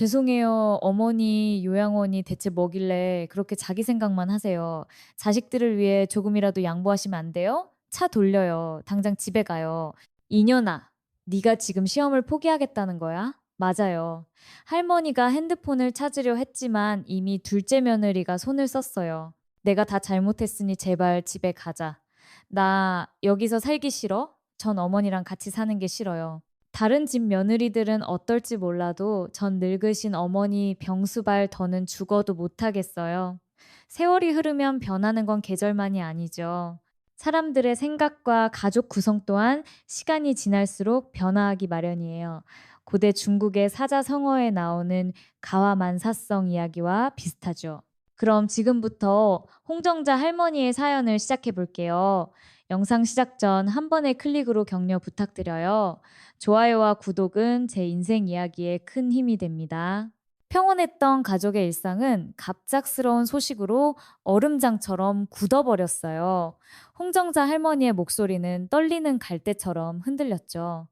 죄송해요. 어머니 요양원이 대체 뭐길래 그렇게 자기 생각만 하세요. 자식들을 위해 조금이라도 양보하시면 안 돼요? 차 돌려요. 당장 집에 가요. 이년아, 네가 지금 시험을 포기하겠다는 거야? 맞아요. 할머니가 핸드폰을 찾으려 했지만 이미 둘째 며느리가 손을 썼어요. 내가 다 잘못했으니 제발 집에 가자. 나 여기서 살기 싫어? 전 어머니랑 같이 사는 게 싫어요. 다른 집 며느리들은 어떨지 몰라도 전 늙으신 어머니 병수발 더는 죽어도 못하겠어요. 세월이 흐르면 변하는 건 계절만이 아니죠. 사람들의 생각과 가족 구성 또한 시간이 지날수록 변화하기 마련이에요. 고대 중국의 사자성어에 나오는 가와만사성 이야기와 비슷하죠. 그럼 지금부터 홍정자 할머니의 사연을 시작해 볼게요. 영상 시작 전 한 번의 클릭으로 격려 부탁드려요. 좋아요와 구독은 제 인생 이야기에 큰 힘이 됩니다. 평온했던 가족의 일상은 갑작스러운 소식으로 얼음장처럼 굳어버렸어요. 홍정자 할머니의 목소리는 떨리는 갈대처럼 흔들렸죠.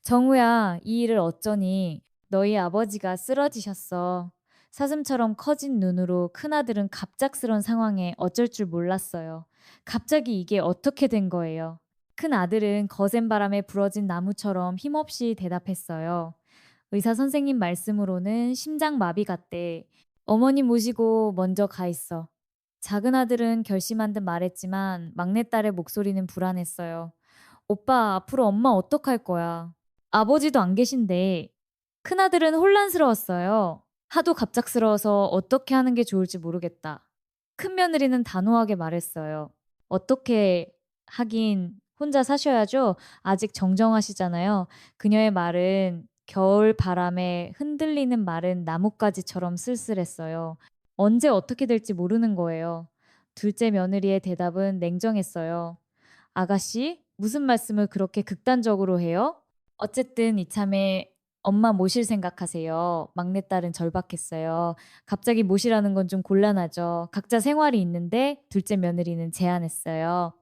정우야, 이 일을 어쩌니? 너희 아버지가 쓰러지셨어. 사슴처럼 커진 눈으로 큰아들은 갑작스런 상황에 어쩔 줄 몰랐어요. 갑자기 이게 어떻게 된 거예요? 큰 아들은 거센 바람에 부러진 나무처럼 힘없이 대답했어요. 의사 선생님 말씀으로는 심장마비 같대. 어머니 모시고 먼저 가 있어. 작은 아들은 결심한 듯 말했지만 막내딸의 목소리는 불안했어요. 오빠, 앞으로 엄마 어떡할 거야? 아버지도 안 계신데. 큰아들은 혼란스러웠어요. 하도 갑작스러워서 어떻게 하는 게 좋을지 모르겠다. 큰며느리는 단호하게 말했어요. 어떻게 하긴 혼자 사셔야죠. 아직 정정하시잖아요. 그녀의 말은 겨울 바람에 흔들리는 마른 나뭇가지처럼 쓸쓸했어요. 언제 어떻게 될지 모르는 거예요. 둘째 며느리의 대답은 냉정했어요. 아가씨, 무슨 말씀을 그렇게 극단적으로 해요? 어쨌든 이참에 엄마 모실 생각하세요. 막내딸은 절박했어요. 갑자기 모시라는 건 좀 곤란하죠. 각자 생활이 있는데 둘째 며느리는 제안했어요.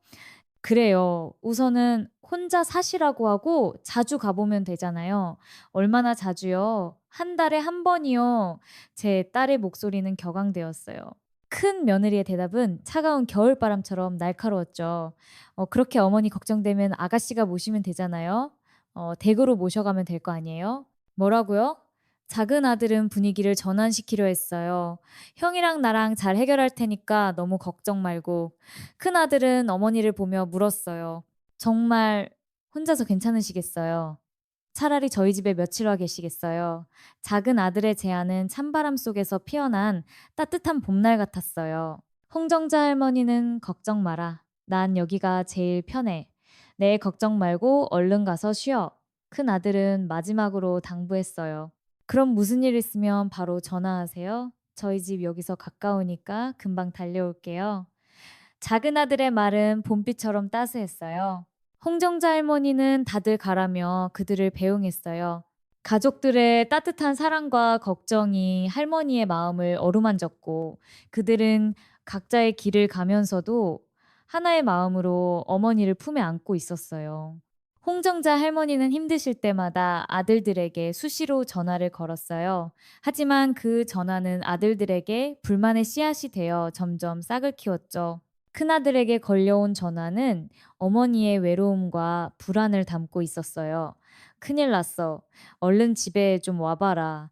그래요. 우선은 혼자 사시라고 하고 자주 가보면 되잖아요. 얼마나 자주요? 한 달에 한 번이요. 제 딸의 목소리는 격앙되었어요. 큰 며느리의 대답은 차가운 겨울바람처럼 날카로웠죠. 그렇게 어머니 걱정되면 아가씨가 모시면 되잖아요. 댁으로 모셔가면 될 거 아니에요? 뭐라고요? 작은 아들은 분위기를 전환시키려 했어요. 형이랑 나랑 잘 해결할 테니까 너무 걱정 말고. 큰 아들은 어머니를 보며 물었어요. 정말 혼자서 괜찮으시겠어요? 차라리 저희 집에 며칠 와 계시겠어요? 작은 아들의 제안은 찬바람 속에서 피어난 따뜻한 봄날 같았어요. 홍정자 할머니는 걱정 마라. 난 여기가 제일 편해. 내 걱정 말고 얼른 가서 쉬어. 큰 아들은 마지막으로 당부했어요. 그럼 무슨 일 있으면 바로 전화하세요. 저희 집 여기서 가까우니까 금방 달려올게요. 작은 아들의 말은 봄비처럼 따스했어요. 홍정자 할머니는 다들 가라며 그들을 배웅했어요. 가족들의 따뜻한 사랑과 걱정이 할머니의 마음을 어루만졌고 그들은 각자의 길을 가면서도 하나의 마음으로 어머니를 품에 안고 있었어요. 홍정자 할머니는 힘드실 때마다 아들들에게 수시로 전화를 걸었어요. 하지만 그 전화는 아들들에게 불만의 씨앗이 되어 점점 싹을 키웠죠. 큰아들에게 걸려온 전화는 어머니의 외로움과 불안을 담고 있었어요. 큰일 났어. 얼른 집에 좀 와봐라.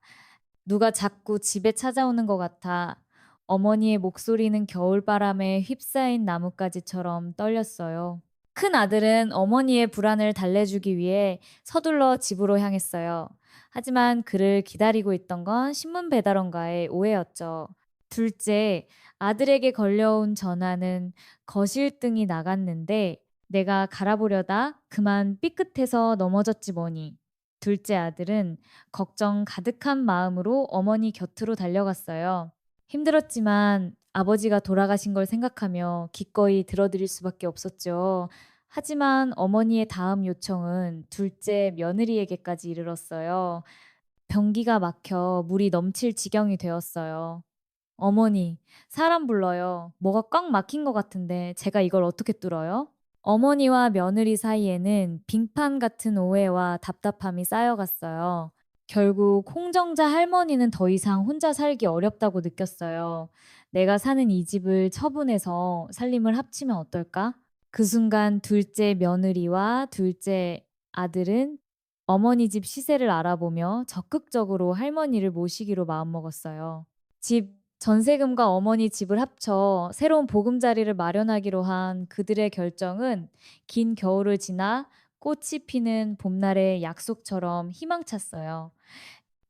누가 자꾸 집에 찾아오는 것 같아. 어머니의 목소리는 겨울바람에 휩싸인 나뭇가지처럼 떨렸어요. 큰 아들은 어머니의 불안을 달래주기 위해 서둘러 집으로 향했어요. 하지만 그를 기다리고 있던 건 신문 배달원과의 오해였죠. 둘째, 아들에게 걸려온 전화는 거실등이 나갔는데 내가 갈아보려다 그만 삐끗해서 넘어졌지 뭐니. 둘째 아들은 걱정 가득한 마음으로 어머니 곁으로 달려갔어요. 힘들었지만 아버지가 돌아가신 걸 생각하며 기꺼이 들어드릴 수밖에 없었죠. 하지만 어머니의 다음 요청은 둘째 며느리에게까지 이르렀어요. 변기가 막혀 물이 넘칠 지경이 되었어요. 어머니, 사람 불러요. 뭐가 꽉 막힌 것 같은데 제가 이걸 어떻게 뚫어요? 어머니와 며느리 사이에는 빙판 같은 오해와 답답함이 쌓여갔어요. 결국 홍정자 할머니는 더 이상 혼자 살기 어렵다고 느꼈어요. 내가 사는 이 집을 처분해서 살림을 합치면 어떨까? 그 순간 둘째 며느리와 둘째 아들은 어머니 집 시세를 알아보며 적극적으로 할머니를 모시기로 마음먹었어요. 집 전세금과 어머니 집을 합쳐 새로운 보금자리를 마련하기로 한 그들의 결정은 긴 겨울을 지나 꽃이 피는 봄날의 약속처럼 희망찼어요.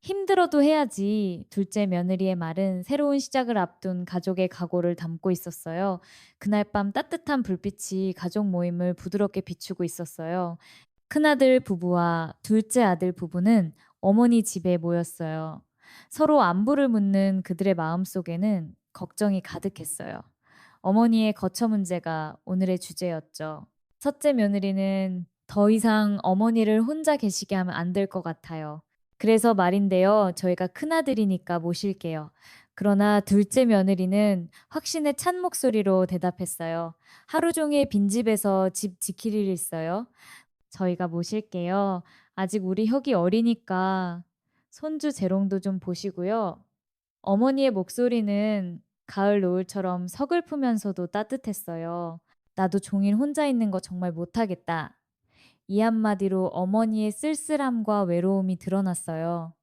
힘들어도 해야지. 둘째 며느리의 말은 새로운 시작을 앞둔 가족의 각오를 담고 있었어요. 그날 밤 따뜻한 불빛이 가족 모임을 부드럽게 비추고 있었어요. 큰아들 부부와 둘째 아들 부부는 어머니 집에 모였어요. 서로 안부를 묻는 그들의 마음속에는 걱정이 가득했어요. 어머니의 거처 문제가 오늘의 주제였죠. 첫째 며느리는 더 이상 어머니를 혼자 계시게 하면 안 될 것 같아요. 그래서 말인데요. 저희가 큰아들이니까 모실게요. 그러나 둘째 며느리는 확신에 찬 목소리로 대답했어요. 하루 종일 빈집에서 집 지킬 일 있어요. 저희가 모실게요. 아직 우리 혁이 어리니까 손주 재롱도 좀 보시고요. 어머니의 목소리는 가을 노을처럼 서글프면서도 따뜻했어요. 나도 종일 혼자 있는 거 정말 못하겠다. 이 한마디로 어머니의 쓸쓸함과 외로움이 드러났어요.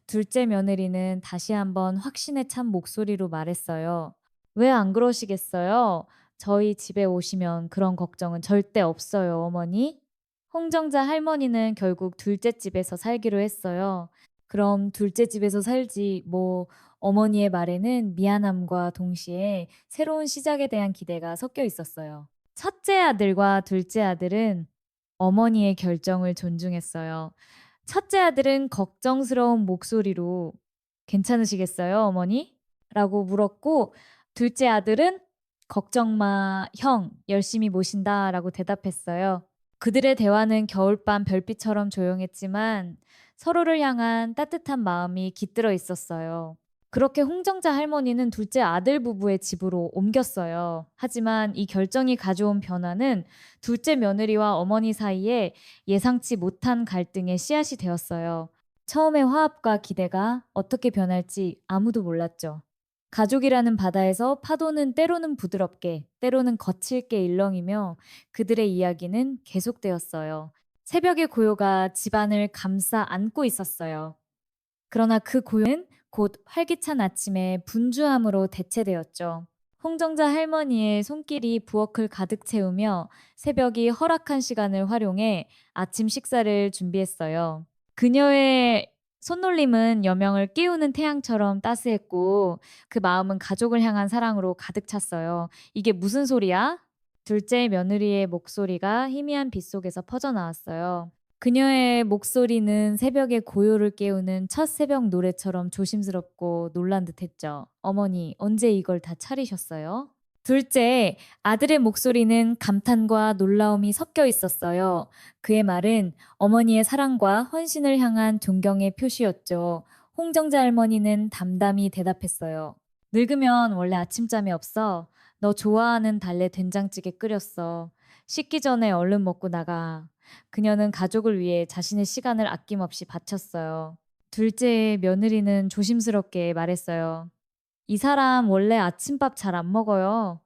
둘째 며느리는 다시 한번 확신에 찬 목소리로 말했어요. 왜 안 그러시겠어요? 저희 집에 오시면 그런 걱정은 절대 없어요, 어머니. 홍정자 할머니는 결국 둘째 집에서 살기로 했어요. 그럼 둘째 집에서 살지, 뭐, 어머니의 말에는 미안함과 동시에 새로운 시작에 대한 기대가 섞여 있었어요. 첫째 아들과 둘째 아들은 어머니의 결정을 존중했어요. 첫째 아들은 걱정스러운 목소리로 괜찮으시겠어요, 어머니? 라고 물었고, 둘째 아들은 걱정 마, 형, 열심히 모신다 라고 대답했어요. 그들의 대화는 겨울밤 별빛처럼 조용했지만 서로를 향한 따뜻한 마음이 깃들어 있었어요. 그렇게 홍정자 할머니는 둘째 아들 부부의 집으로 옮겼어요. 하지만 이 결정이 가져온 변화는 둘째 며느리와 어머니 사이에 예상치 못한 갈등의 씨앗이 되었어요. 처음의 화합과 기대가 어떻게 변할지 아무도 몰랐죠. 가족이라는 바다에서 파도는 때로는 부드럽게, 때로는 거칠게 일렁이며 그들의 이야기는 계속되었어요. 새벽의 고요가 집안을 감싸 안고 있었어요. 그러나 그 고요는 곧 활기찬 아침의 분주함으로 대체되었죠. 홍정자 할머니의 손길이 부엌을 가득 채우며 새벽이 허락한 시간을 활용해 아침 식사를 준비했어요. 그녀의 손놀림은 여명을 깨우는 태양처럼 따스했고 그 마음은 가족을 향한 사랑으로 가득 찼어요. 이게 무슨 소리야? 둘째 며느리의 목소리가 희미한 빛 속에서 퍼져나왔어요. 그녀의 목소리는 새벽의 고요를 깨우는 첫 새벽 노래처럼 조심스럽고 놀란 듯했죠. 어머니, 언제 이걸 다 차리셨어요? 둘째, 아들의 목소리는 감탄과 놀라움이 섞여 있었어요. 그의 말은 어머니의 사랑과 헌신을 향한 존경의 표시였죠. 홍정자 할머니는 담담히 대답했어요. 늙으면 원래 아침잠이 없어. 너 좋아하는 달래 된장찌개 끓였어. 씻기 전에 얼른 먹고 나가. 그녀는 가족을 위해 자신의 시간을 아낌없이 바쳤어요. 둘째의 며느리는 조심스럽게 말했어요. 이 사람 원래 아침밥 잘 안 먹어요.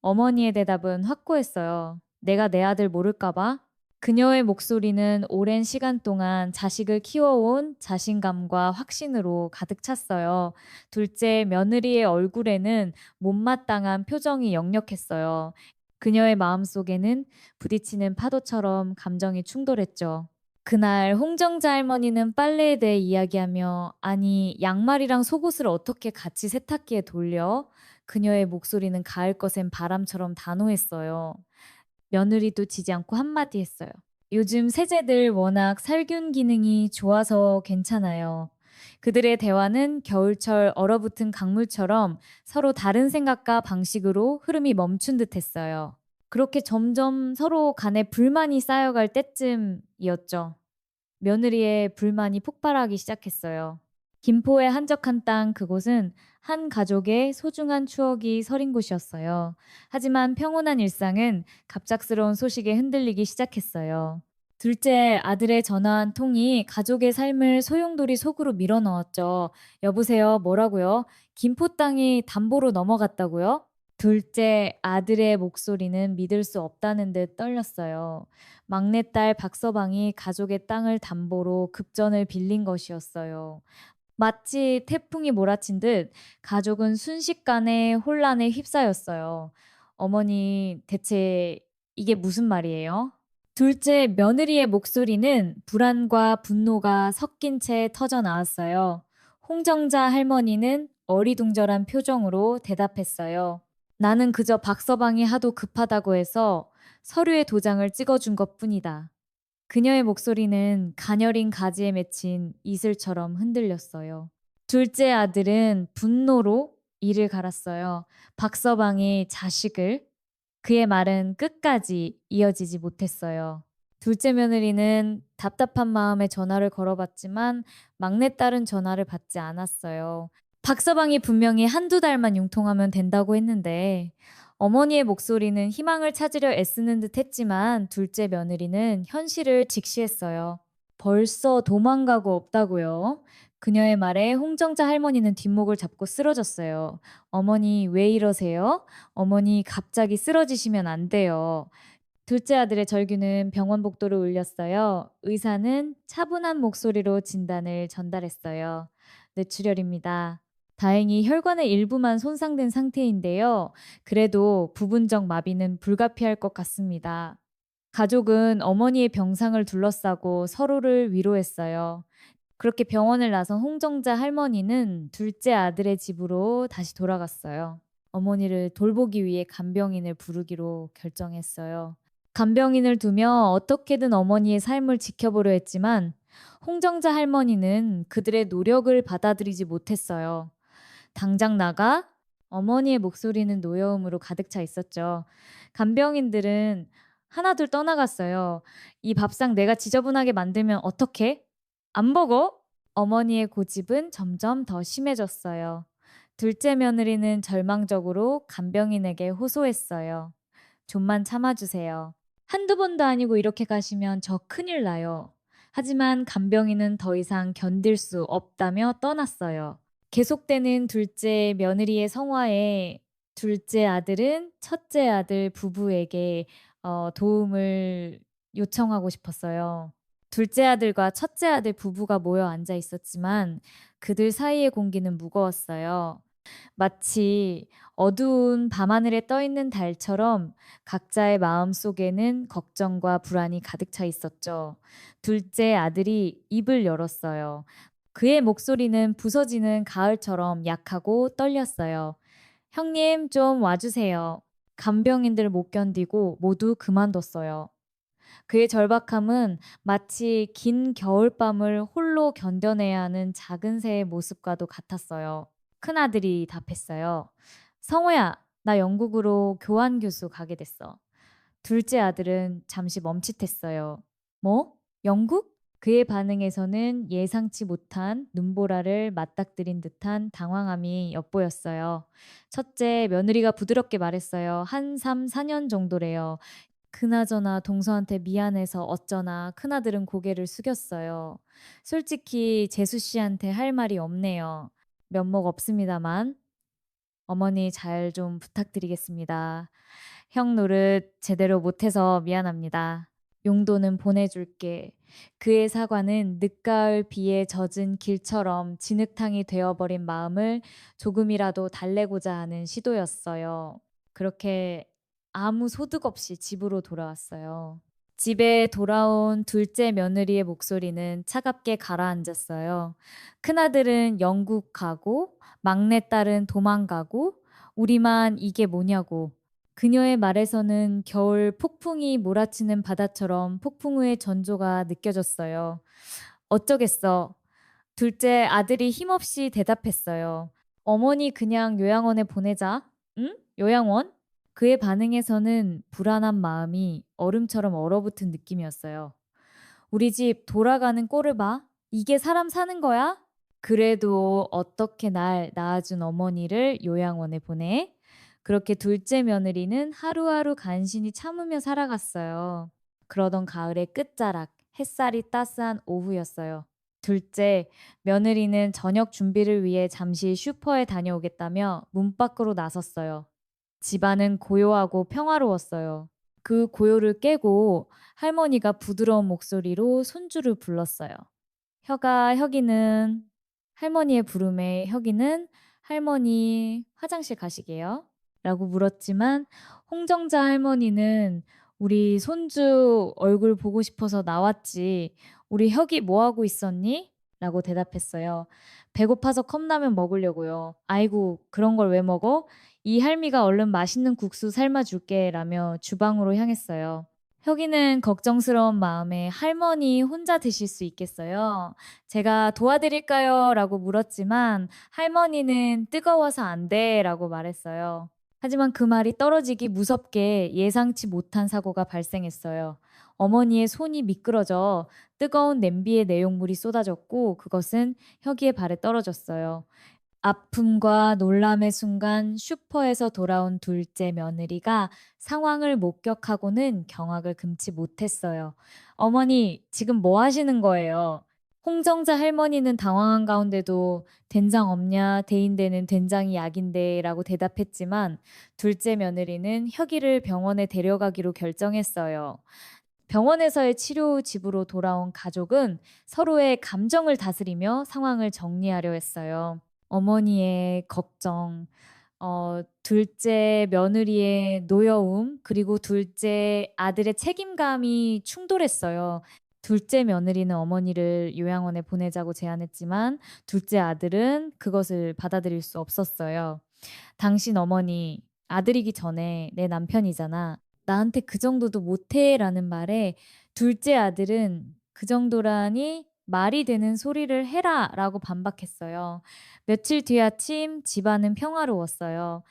어머니의 대답은 확고했어요. 내가 내 아들 모를까봐? 그녀의 목소리는 오랜 시간 동안 자식을 키워온 자신감과 확신으로 가득 찼어요. 둘째 며느리의 얼굴에는 못마땅한 표정이 역력했어요. 그녀의 마음속에는 부딪히는 파도처럼 감정이 충돌했죠. 그날 홍정자 할머니는 빨래에 대해 이야기하며 아니 양말이랑 속옷을 어떻게 같이 세탁기에 돌려? 그녀의 목소리는 가을 거센 바람처럼 단호했어요. 며느리도 지지 않고 한마디 했어요. 요즘 세제들 워낙 살균 기능이 좋아서 괜찮아요. 그들의 대화는 겨울철 얼어붙은 강물처럼 서로 다른 생각과 방식으로 흐름이 멈춘 듯 했어요. 그렇게 점점 서로 간에 불만이 쌓여갈 때쯤이었죠. 며느리의 불만이 폭발하기 시작했어요. 김포의 한적한 땅 그곳은 한 가족의 소중한 추억이 서린 곳이었어요. 하지만 평온한 일상은 갑작스러운 소식에 흔들리기 시작했어요. 둘째 아들의 전화 한 통이 가족의 삶을 소용돌이 속으로 밀어넣었죠. 여보세요, 뭐라고요? 김포 땅이 담보로 넘어갔다고요? 둘째 아들의 목소리는 믿을 수 없다는 듯 떨렸어요. 막내딸 박서방이 가족의 땅을 담보로 급전을 빌린 것이었어요. 마치 태풍이 몰아친 듯 가족은 순식간에 혼란에 휩싸였어요. 어머니, 대체 이게 무슨 말이에요? 둘째 며느리의 목소리는 불안과 분노가 섞인 채 터져 나왔어요. 홍정자 할머니는 어리둥절한 표정으로 대답했어요. 나는 그저 박서방이 하도 급하다고 해서 서류에 도장을 찍어준 것 뿐이다. 그녀의 목소리는 가녀린 가지에 맺힌 이슬처럼 흔들렸어요. 둘째 아들은 분노로 이를 갈았어요. 박서방이 자식을. 그의 말은 끝까지 이어지지 못했어요. 둘째 며느리는 답답한 마음에 전화를 걸어봤지만 막내딸은 전화를 받지 않았어요. 박서방이 분명히 한두 달만 융통하면 된다고 했는데 어머니의 목소리는 희망을 찾으려 애쓰는 듯 했지만 둘째 며느리는 현실을 직시했어요. 벌써 도망가고 없다고요? 그녀의 말에 홍정자 할머니는 뒷목을 잡고 쓰러졌어요. 어머니 왜 이러세요? 어머니 갑자기 쓰러지시면 안 돼요. 둘째 아들의 절규는 병원 복도로 울렸어요. 의사는 차분한 목소리로 진단을 전달했어요. 뇌출혈입니다. 다행히 혈관의 일부만 손상된 상태인데요. 그래도 부분적 마비는 불가피할 것 같습니다. 가족은 어머니의 병상을 둘러싸고 서로를 위로했어요. 그렇게 병원을 나선 홍정자 할머니는 둘째 아들의 집으로 다시 돌아갔어요. 어머니를 돌보기 위해 간병인을 부르기로 결정했어요. 간병인을 두며 어떻게든 어머니의 삶을 지켜보려 했지만 홍정자 할머니는 그들의 노력을 받아들이지 못했어요. 당장 나가? 어머니의 목소리는 노여움으로 가득 차 있었죠. 간병인들은 하나둘 떠나갔어요. 이 밥상 내가 지저분하게 만들면 어떡해? 안 먹어? 어머니의 고집은 점점 더 심해졌어요. 둘째 며느리는 절망적으로 간병인에게 호소했어요. 좀만 참아주세요. 한두 번도 아니고 이렇게 가시면 저 큰일 나요. 하지만 간병인은 더 이상 견딜 수 없다며 떠났어요. 계속되는 둘째 며느리의 성화에 둘째 아들은 첫째 아들 부부에게 도움을 요청하고 싶었어요. 둘째 아들과 첫째 아들 부부가 모여 앉아 있었지만 그들 사이의 공기는 무거웠어요. 마치 어두운 밤하늘에 떠 있는 달처럼 각자의 마음 속에는 걱정과 불안이 가득 차 있었죠. 둘째 아들이 입을 열었어요. 그의 목소리는 부서지는 가을처럼 약하고 떨렸어요. 형님, 좀 와주세요. 간병인들 못 견디고 모두 그만뒀어요. 그의 절박함은 마치 긴 겨울밤을 홀로 견뎌내야 하는 작은 새의 모습과도 같았어요. 큰아들이 답했어요. 성호야, 나 영국으로 교환 교수 가게 됐어. 둘째 아들은 잠시 멈칫했어요. 뭐? 영국? 그의 반응에서는 예상치 못한 눈보라를 맞닥뜨린 듯한 당황함이 엿보였어요. 첫째, 며느리가 부드럽게 말했어요. 한 3, 4년 정도래요. 그나저나 동서한테 미안해서 어쩌나 큰아들은 고개를 숙였어요. 솔직히 재수 씨한테 할 말이 없네요. 면목 없습니다만 어머니 잘 좀 부탁드리겠습니다. 형 노릇 제대로 못해서 미안합니다. 용돈은 보내줄게. 그의 사과는 늦가을 비에 젖은 길처럼 진흙탕이 되어버린 마음을 조금이라도 달래고자 하는 시도였어요. 그렇게 아무 소득 없이 집으로 돌아왔어요. 집에 돌아온 둘째 며느리의 목소리는 차갑게 가라앉았어요. 큰아들은 영국 가고, 막내딸은 도망가고, 우리만 이게 뭐냐고. 그녀의 말에서는 겨울 폭풍이 몰아치는 바다처럼 폭풍 후의 전조가 느껴졌어요. 어쩌겠어. 둘째 아들이 힘없이 대답했어요. 어머니 그냥 요양원에 보내자. 응? 요양원? 그의 반응에서는 불안한 마음이 얼음처럼 얼어붙은 느낌이었어요. 우리 집 돌아가는 꼴을 봐. 이게 사람 사는 거야? 그래도 어떻게 날 낳아준 어머니를 요양원에 보내? 그렇게 둘째 며느리는 하루하루 간신히 참으며 살아갔어요. 그러던 가을의 끝자락, 햇살이 따스한 오후였어요. 둘째, 며느리는 저녁 준비를 위해 잠시 슈퍼에 다녀오겠다며 문 밖으로 나섰어요. 집안은 고요하고 평화로웠어요. 그 고요를 깨고 할머니가 부드러운 목소리로 손주를 불렀어요. 혁이는 할머니의 부름에 혁이는 할머니 화장실 가시게요? 라고 물었지만 홍정자 할머니는 우리 손주 얼굴 보고 싶어서 나왔지. 우리 혁이 뭐 하고 있었니? 라고 대답했어요. 배고파서 컵라면 먹으려고요. 아이고, 그런 걸 왜 먹어? 이 할미가 얼른 맛있는 국수 삶아줄게. 라며 주방으로 향했어요. 혁이는 걱정스러운 마음에 할머니 혼자 드실 수 있겠어요? 제가 도와드릴까요? 라고 물었지만 할머니는 뜨거워서 안 돼. 라고 말했어요. 하지만 그 말이 떨어지기 무섭게 예상치 못한 사고가 발생했어요. 어머니의 손이 미끄러져 뜨거운 냄비에 내용물이 쏟아졌고 그것은 혁이의 발에 떨어졌어요. 아픔과 놀람의 순간 슈퍼에서 돌아온 둘째 며느리가 상황을 목격하고는 경악을 금치 못했어요. 어머니, 지금 뭐 하시는 거예요? 홍정자 할머니는 당황한 가운데도 된장 없냐? 대인대는 된장이 약인데 라고 대답했지만 둘째 며느리는 혁이를 병원에 데려가기로 결정했어요. 병원에서의 치료 후 집으로 돌아온 가족은 서로의 감정을 다스리며 상황을 정리하려 했어요. 어머니의 걱정, 둘째 며느리의 노여움, 그리고 둘째 아들의 책임감이 충돌했어요. 둘째 며느리는 어머니를 요양원에 보내자고 제안했지만 둘째 아들은 그것을 받아들일 수 없었어요. 당신 어머니, 아들이기 전에 내 남편이잖아. 나한테 그 정도도 못해라는 말에 둘째 아들은 그 정도라니 말이 되는 소리를 해라라고 반박했어요. 며칠 뒤 아침 집안은 평화로웠어요.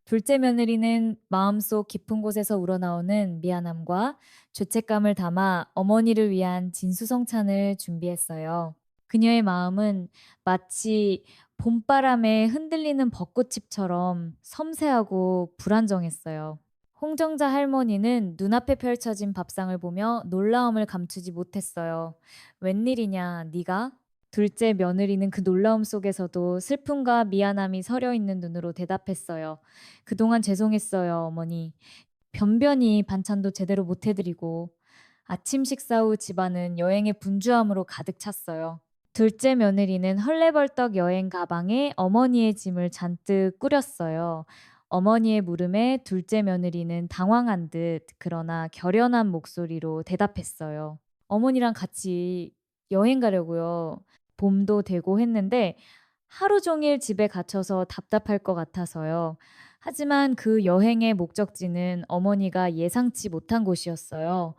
둘째 며느리는 마음속 깊은 곳에서 우러나오는 미안함과 죄책감을 담아 어머니를 위한 진수성찬을 준비했어요. 그녀의 마음은 마치 봄바람에 흔들리는 벚꽃잎처럼 섬세하고 불안정했어요. 홍정자 할머니는 눈앞에 펼쳐진 밥상을 보며 놀라움을 감추지 못했어요. 웬일이냐, 네가? 둘째 며느리는 그 놀라움 속에서도 슬픔과 미안함이 서려 있는 눈으로 대답했어요. 그동안 죄송했어요, 어머니. 변변히 반찬도 제대로 못 해드리고. 아침 식사 후 집안은 여행의 분주함으로 가득 찼어요. 둘째 며느리는 헐레벌떡 여행 가방에 어머니의 짐을 잔뜩 꾸렸어요. 어머니의 물음에 둘째 며느리는 당황한 듯 그러나 결연한 목소리로 대답했어요. 어머니랑 같이 여행 가려고요. 봄도 되고 했는데 하루 종일 집에 갇혀서 답답할 것 같아서요. 하지만 그 여행의 목적지는 어머니가 예상치 못한 곳이었어요.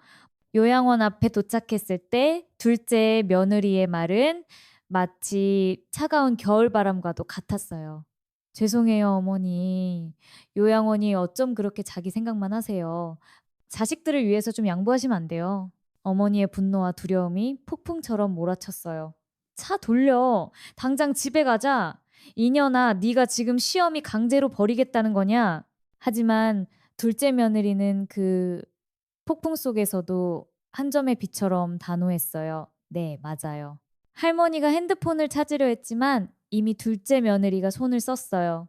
요양원 앞에 도착했을 때 둘째 며느리의 말은 마치 차가운 겨울바람과도 같았어요. 죄송해요, 어머니. 요양원이 어쩜 그렇게 자기 생각만 하세요. 자식들을 위해서 좀 양보하시면 안 돼요. 어머니의 분노와 두려움이 폭풍처럼 몰아쳤어요. 차 돌려. 당장 집에 가자. 이년아, 네가 지금 시험이 강제로 버리겠다는 거냐? 하지만 둘째 며느리는 그 폭풍 속에서도 한 점의 빛처럼 단호했어요. 네, 맞아요. 할머니가 핸드폰을 찾으려 했지만 이미 둘째 며느리가 손을 썼어요.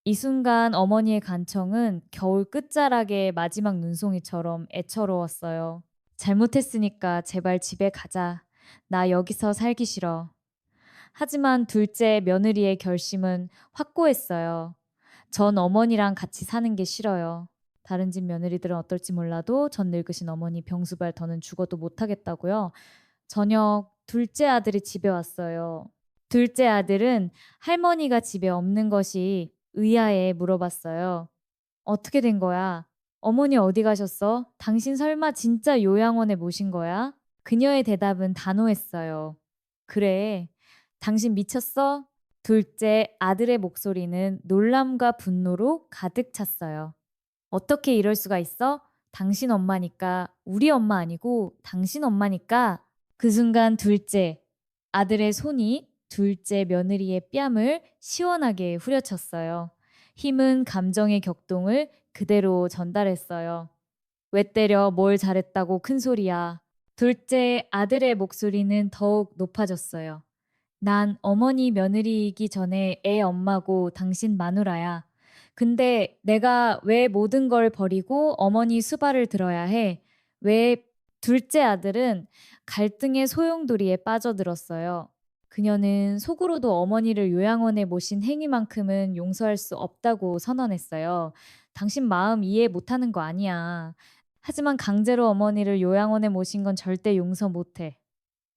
이 순간 어머니의 간청은 겨울 끝자락의 마지막 눈송이처럼 애처로웠어요. 잘못했으니까 제발 집에 가자. 나 여기서 살기 싫어. 하지만 둘째 며느리의 결심은 확고했어요. 전 어머니랑 같이 사는 게 싫어요. 다른 집 며느리들은 어떨지 몰라도 전 늙으신 어머니 병수발 더는 죽어도 못하겠다고요. 저녁 둘째 아들이 집에 왔어요. 둘째 아들은 할머니가 집에 없는 것이 의아해 물어봤어요. 어떻게 된 거야? 어머니 어디 가셨어? 당신 설마 진짜 요양원에 모신 거야? 그녀의 대답은 단호했어요. 그래. 당신 미쳤어? 둘째 아들의 목소리는 놀람과 분노로 가득 찼어요. 어떻게 이럴 수가 있어? 당신 엄마니까 우리 엄마 아니고 당신 엄마니까. 그 순간 둘째 아들의 손이 둘째 며느리의 뺨을 시원하게 후려쳤어요. 힘은 감정의 격동을 그대로 전달했어요. 왜 때려? 뭘 잘했다고 큰 소리야. 둘째 아들의 목소리는 더욱 높아졌어요. 난 어머니 며느리이기 전에 애 엄마고 당신 마누라야. 근데 내가 왜 모든 걸 버리고 어머니 수발을 들어야 해? 왜 둘째 아들은 갈등의 소용돌이에 빠져들었어요. 그녀는 속으로도 어머니를 요양원에 모신 행위만큼은 용서할 수 없다고 선언했어요. 당신 마음 이해 못하는 거 아니야. 하지만 강제로 어머니를 요양원에 모신 건 절대 용서 못해.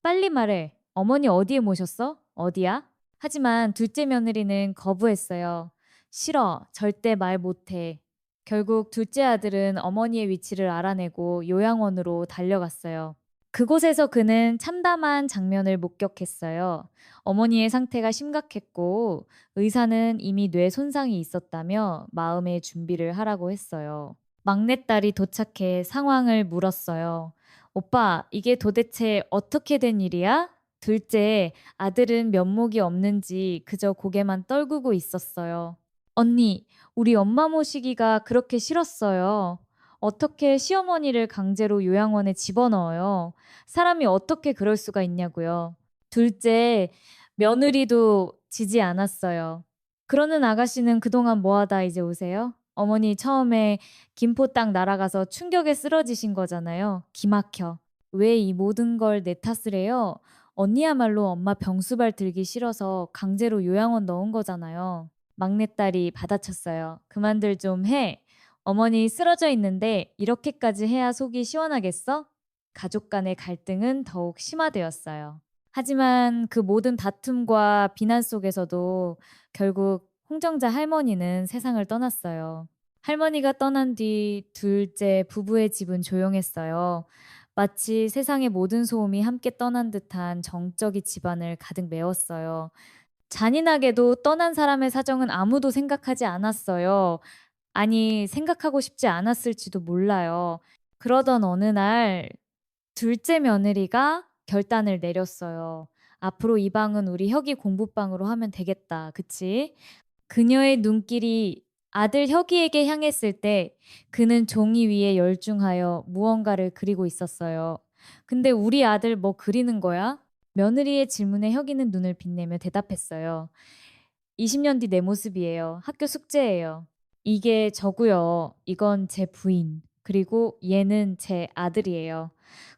빨리 말해. 어머니 어디에 모셨어? 어디야? 하지만 둘째 며느리는 거부했어요. 싫어. 절대 말 못해. 결국 둘째 아들은 어머니의 위치를 알아내고 요양원으로 달려갔어요. 그곳에서 그는 참담한 장면을 목격했어요. 어머니의 상태가 심각했고 의사는 이미 뇌 손상이 있었다며 마음의 준비를 하라고 했어요. 막내딸이 도착해 상황을 물었어요. 오빠, 이게 도대체 어떻게 된 일이야? 둘째, 아들은 면목이 없는지 그저 고개만 떨구고 있었어요. 언니, 우리 엄마 모시기가 그렇게 싫었어요. 어떻게 시어머니를 강제로 요양원에 집어넣어요? 사람이 어떻게 그럴 수가 있냐고요. 둘째, 며느리도 지지 않았어요. 그러는 아가씨는 그동안 뭐하다 이제 오세요? 어머니 처음에 김포 땅 날아가서 충격에 쓰러지신 거잖아요. 기막혀. 왜 이 모든 걸 내 탓을 해요? 언니야말로 엄마 병수발 들기 싫어서 강제로 요양원 넣은 거잖아요. 막내딸이 받아쳤어요. 그만들 좀 해. 어머니 쓰러져 있는데 이렇게까지 해야 속이 시원하겠어? 가족 간의 갈등은 더욱 심화되었어요. 하지만 그 모든 다툼과 비난 속에서도 결국 홍정자 할머니는 세상을 떠났어요. 할머니가 떠난 뒤 둘째 부부의 집은 조용했어요. 마치 세상의 모든 소음이 함께 떠난 듯한 정적이 집안을 가득 메웠어요. 잔인하게도 떠난 사람의 사정은 아무도 생각하지 않았어요. 아니, 생각하고 싶지 않았을지도 몰라요. 그러던 어느 날 둘째 며느리가 결단을 내렸어요. 앞으로 이 방은 우리 혁이 공부방으로 하면 되겠다. 그치? 그녀의 눈길이 아들 혁이에게 향했을 때 그는 종이 위에 열중하여 무언가를 그리고 있었어요. 근데 우리 아들 뭐 그리는 거야? 며느리의 질문에 혁이는 눈을 빛내며 대답했어요. 20년 뒤 내 모습이에요. 학교 숙제예요. 이게 저고요. 이건 제 부인. 그리고 얘는 제 아들이에요.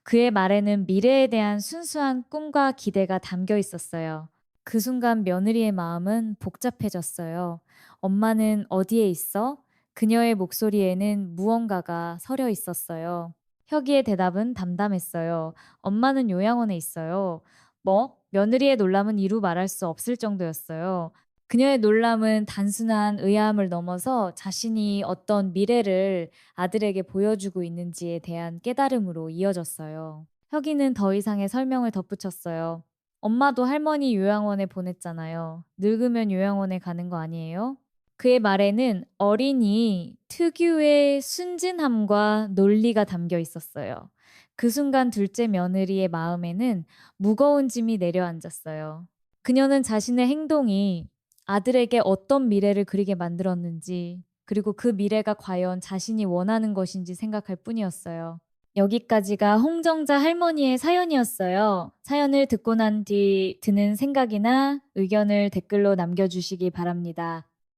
그의 말에는 미래에 대한 순수한 꿈과 기대가 담겨 있었어요. 그 순간 며느리의 마음은 복잡해졌어요. 엄마는 어디에 있어? 그녀의 목소리에는 무언가가 서려 있었어요. 혁이의 대답은 담담했어요. 엄마는 요양원에 있어요. 뭐? 며느리의 놀람은 이루 말할 수 없을 정도였어요. 그녀의 놀람은 단순한 의아함을 넘어서 자신이 어떤 미래를 아들에게 보여주고 있는지에 대한 깨달음으로 이어졌어요. 혁이는 더 이상의 설명을 덧붙였어요. 엄마도 할머니 요양원에 보냈잖아요. 늙으면 요양원에 가는 거 아니에요? 그의 말에는 어린이 특유의 순진함과 논리가 담겨 있었어요. 그 순간 둘째 며느리의 마음에는 무거운 짐이 내려앉았어요. 그녀는 자신의 행동이 아들에게 어떤 미래를 그리게 만들었는지, 그리고 그 미래가 과연 자신이 원하는 것인지 생각할 뿐이었어요. 여기까지가 홍정자 할머니의 사연이었어요. 사연을 듣고 난 뒤 드는 생각이나 의견을 댓글로 남겨주시기 바랍니다.